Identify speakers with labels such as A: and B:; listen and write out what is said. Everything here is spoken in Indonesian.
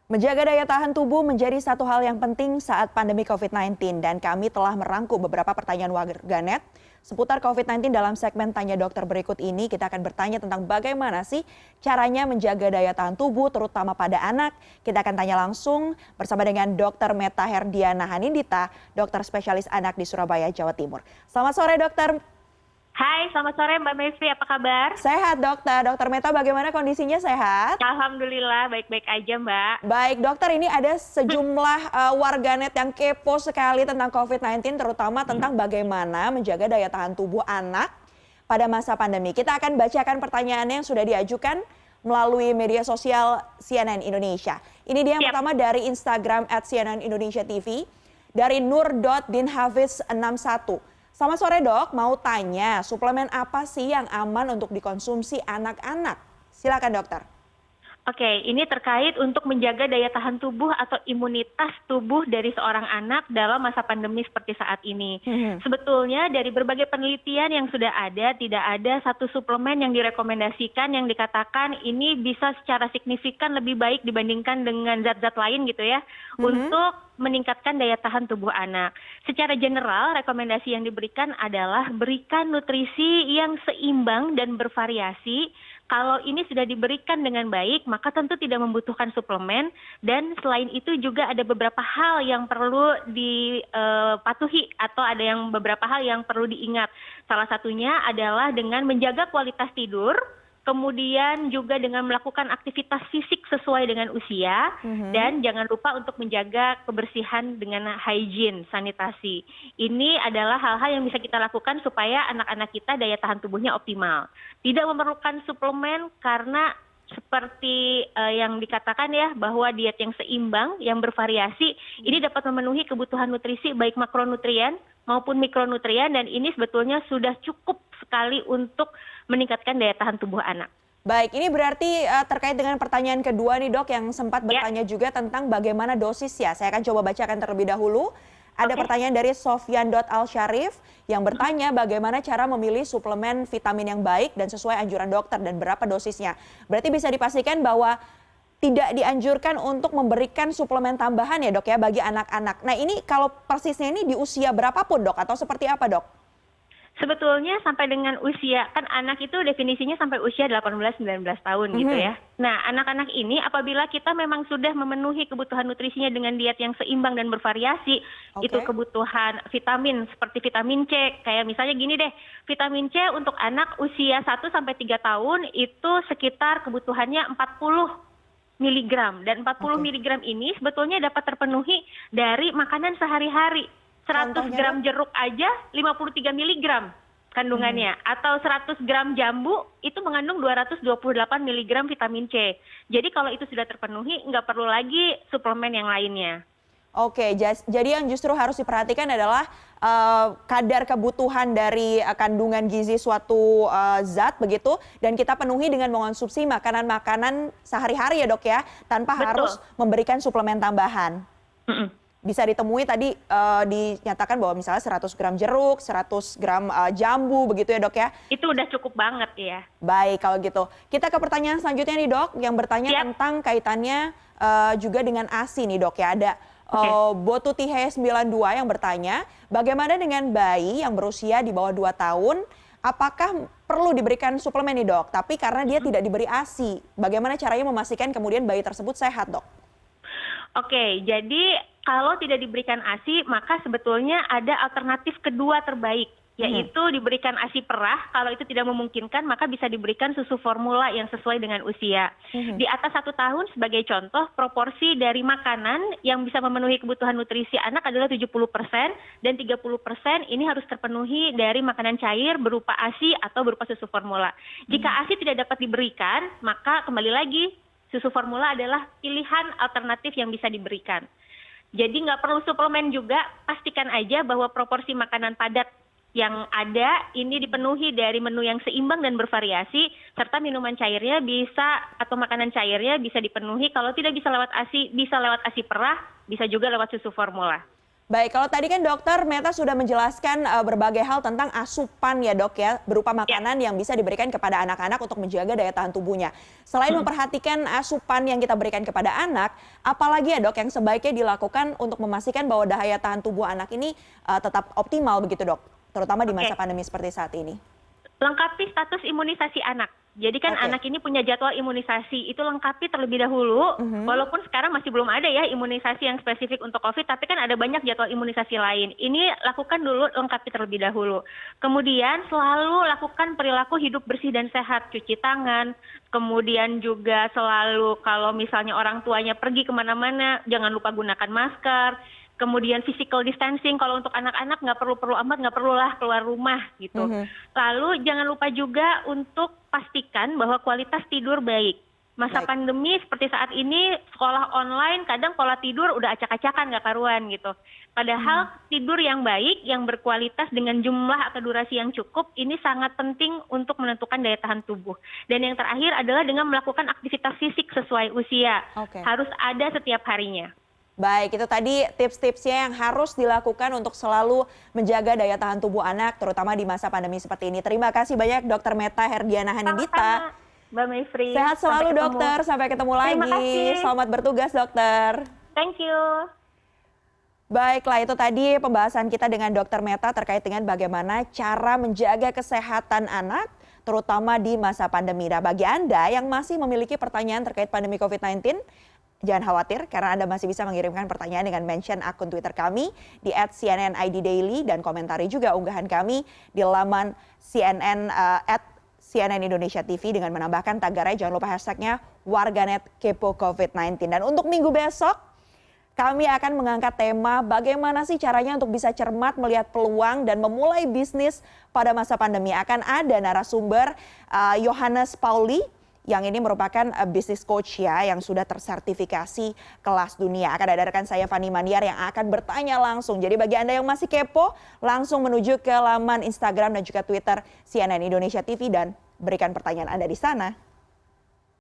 A: Menjaga daya tahan tubuh menjadi satu hal yang penting saat pandemi COVID-19 dan kami telah merangkum beberapa pertanyaan warganet seputar COVID-19 dalam segmen Tanya Dokter berikut ini. Kita akan bertanya tentang bagaimana sih caranya menjaga daya tahan tubuh terutama pada anak. Kita akan tanya langsung bersama dengan Dr. Meta Herdiana Hanindita, dokter spesialis anak di Surabaya, Jawa Timur. Selamat sore dokter.
B: Hai, selamat sore Mbak Mevri, apa kabar?
A: Sehat dokter. Dokter Meta bagaimana kondisinya, sehat?
B: Alhamdulillah, baik-baik aja Mbak.
A: Baik dokter, ini ada sejumlah warganet yang kepo sekali tentang COVID-19, terutama tentang bagaimana menjaga daya tahan tubuh anak pada masa pandemi. Kita akan bacakan pertanyaannya yang sudah diajukan melalui media sosial CNN Indonesia. Ini dia yang
B: Siap.
A: pertama dari Instagram @CNN_Indonesia TV, dari nur.dinhafiz61. Selamat sore dok, mau tanya suplemen apa sih yang aman untuk dikonsumsi anak-anak? Silakan dokter.
B: Oke, ini terkait untuk menjaga daya tahan tubuh atau imunitas tubuh dari seorang anak dalam masa pandemi seperti saat ini. Sebetulnya dari berbagai penelitian yang sudah ada, tidak ada satu suplemen yang direkomendasikan yang dikatakan ini bisa secara signifikan lebih baik dibandingkan dengan zat-zat lain gitu ya, untuk meningkatkan daya tahan tubuh anak. Secara general, rekomendasi yang diberikan adalah berikan nutrisi yang seimbang dan bervariasi. Kalau ini sudah diberikan dengan baik, maka tentu tidak membutuhkan suplemen. Dan selain itu juga ada beberapa hal yang perlu dipatuhi atau ada yang beberapa hal yang perlu diingat. Salah satunya adalah dengan menjaga kualitas tidur, kemudian juga dengan melakukan aktivitas fisik sesuai dengan usia, dan jangan lupa untuk menjaga kebersihan dengan hygiene, sanitasi. Ini adalah hal-hal yang bisa kita lakukan supaya anak-anak kita daya tahan tubuhnya optimal. Tidak memerlukan suplemen karena seperti yang dikatakan ya, bahwa diet yang seimbang, yang bervariasi, ini dapat memenuhi kebutuhan nutrisi baik makronutrien maupun mikronutrien, dan ini sebetulnya sudah cukup sekali untuk meningkatkan daya tahan tubuh anak.
A: Baik, ini berarti terkait dengan pertanyaan kedua nih dok, yang sempat bertanya juga tentang bagaimana dosis ya. Saya akan coba bacakan terlebih dahulu. Ada pertanyaan dari Sofyan.Al-Syarif yang bertanya bagaimana cara memilih suplemen vitamin yang baik dan sesuai anjuran dokter dan berapa dosisnya. Berarti bisa dipastikan bahwa tidak dianjurkan untuk memberikan suplemen tambahan ya dok ya bagi anak-anak. Nah ini kalau persisnya ini di usia berapapun dok atau seperti apa dok?
B: Sebetulnya sampai dengan usia, kan anak itu definisinya sampai usia 18-19 tahun gitu ya. Nah, anak-anak ini apabila kita memang sudah memenuhi kebutuhan nutrisinya dengan diet yang seimbang dan bervariasi, itu kebutuhan vitamin seperti vitamin C, kayak misalnya gini deh, vitamin C untuk anak usia 1-3 tahun itu sekitar kebutuhannya 40 miligram, dan 40 miligram ini sebetulnya dapat terpenuhi dari makanan sehari-hari. 100 gram jeruk aja 53 miligram kandungannya, atau 100 gram jambu itu mengandung 228 miligram vitamin C. Jadi kalau itu sudah terpenuhi, nggak perlu lagi suplemen yang lainnya.
A: Oke, jadi yang justru harus diperhatikan adalah kadar kebutuhan dari kandungan gizi suatu zat begitu, dan kita penuhi dengan mengonsumsi makanan-makanan sehari-hari ya dok ya, tanpa harus memberikan suplemen tambahan. Bisa ditemui tadi dinyatakan bahwa misalnya 100 gram jeruk, 100 gram jambu begitu ya dok ya?
B: Itu udah cukup banget ya.
A: Baik kalau gitu. Kita ke pertanyaan selanjutnya nih dok, yang bertanya tentang kaitannya juga dengan ASI nih dok ya. Ada Botutihe92 yang bertanya, bagaimana dengan bayi yang berusia di bawah 2 tahun, apakah perlu diberikan suplemen nih dok? Tapi karena dia tidak diberi ASI, bagaimana caranya memastikan kemudian bayi tersebut sehat dok?
B: Oke, jadi kalau tidak diberikan ASI, maka sebetulnya ada alternatif kedua terbaik, yaitu diberikan ASI perah. Kalau itu tidak memungkinkan, maka bisa diberikan susu formula yang sesuai dengan usia. Di atas 1 tahun, sebagai contoh, proporsi dari makanan yang bisa memenuhi kebutuhan nutrisi anak adalah 70%, dan 30% ini harus terpenuhi dari makanan cair berupa ASI atau berupa susu formula. Jika ASI tidak dapat diberikan, maka kembali lagi, susu formula adalah pilihan alternatif yang bisa diberikan. Jadi nggak perlu suplemen juga, pastikan aja bahwa proporsi makanan padat yang ada ini dipenuhi dari menu yang seimbang dan bervariasi, serta minuman cairnya bisa atau makanan cairnya bisa dipenuhi. Kalau tidak bisa lewat ASI, bisa lewat ASI perah, bisa juga lewat susu formula.
A: Baik, kalau tadi kan dokter Meta sudah menjelaskan berbagai hal tentang asupan ya dok ya, berupa
B: Ya.
A: makanan yang bisa diberikan kepada anak-anak untuk menjaga daya tahan tubuhnya. Selain memperhatikan asupan yang kita berikan kepada anak, apalagi ya dok yang sebaiknya dilakukan untuk memastikan bahwa daya tahan tubuh anak ini tetap optimal begitu dok, terutama di masa
B: Oke.
A: pandemi seperti saat ini.
B: Lengkapi status imunisasi anak. Jadi kan
A: Oke.
B: anak ini punya jadwal imunisasi, itu lengkapi terlebih dahulu. Walaupun sekarang masih belum ada ya imunisasi yang spesifik untuk COVID, tapi kan ada banyak jadwal imunisasi lain. Ini lakukan dulu, lengkapi terlebih dahulu. Kemudian selalu lakukan perilaku hidup bersih dan sehat, cuci tangan. Kemudian juga selalu kalau misalnya orang tuanya pergi kemana-mana, jangan lupa gunakan masker. Kemudian physical distancing, kalau untuk anak-anak nggak perlu amat, nggak perlulah keluar rumah gitu. Lalu jangan lupa juga untuk pastikan bahwa kualitas tidur baik. Masa
A: Baik.
B: pandemi seperti saat ini, sekolah online kadang pola tidur udah acak-acakan nggak karuan gitu. Padahal tidur yang baik, yang berkualitas dengan jumlah atau durasi yang cukup, ini sangat penting untuk menentukan daya tahan tubuh. Dan yang terakhir adalah dengan melakukan aktivitas fisik sesuai usia.
A: Oke.
B: Harus ada setiap harinya.
A: Baik, itu tadi tips-tipsnya yang harus dilakukan untuk selalu menjaga daya tahan tubuh anak, terutama di masa pandemi seperti ini. Terima kasih banyak Dr. Meta Herdiana Hanindita.
B: Sama-sama, Mbak Mayfri.
A: Sehat selalu
B: Sampai ketemu.
A: dokter, sampai ketemu
B: Terima
A: lagi.
B: kasih.
A: Selamat bertugas dokter.
B: Thank you.
A: Baiklah, itu tadi pembahasan kita dengan Dr. Meta terkait dengan bagaimana cara menjaga kesehatan anak, terutama di masa pandemi. Nah, bagi Anda yang masih memiliki pertanyaan terkait pandemi COVID-19, jangan khawatir karena Anda masih bisa mengirimkan pertanyaan dengan mention akun Twitter kami di @cnniddaily dan komentari juga unggahan kami di laman CNN @CNN Indonesia TV dengan menambahkan tagarnya jangan lupa hashtagnya warganet kepo COVID-19. Dan untuk minggu besok kami akan mengangkat tema bagaimana sih caranya untuk bisa cermat melihat peluang dan memulai bisnis pada masa pandemi. Akan ada narasumber Yohanes Pauli yang ini merupakan business coach ya yang sudah tersertifikasi kelas dunia. Akan ada rekan saya Fani Maniar yang akan bertanya langsung. Jadi bagi Anda yang masih kepo, langsung menuju ke laman Instagram dan juga Twitter CNN Indonesia TV dan berikan pertanyaan Anda di sana.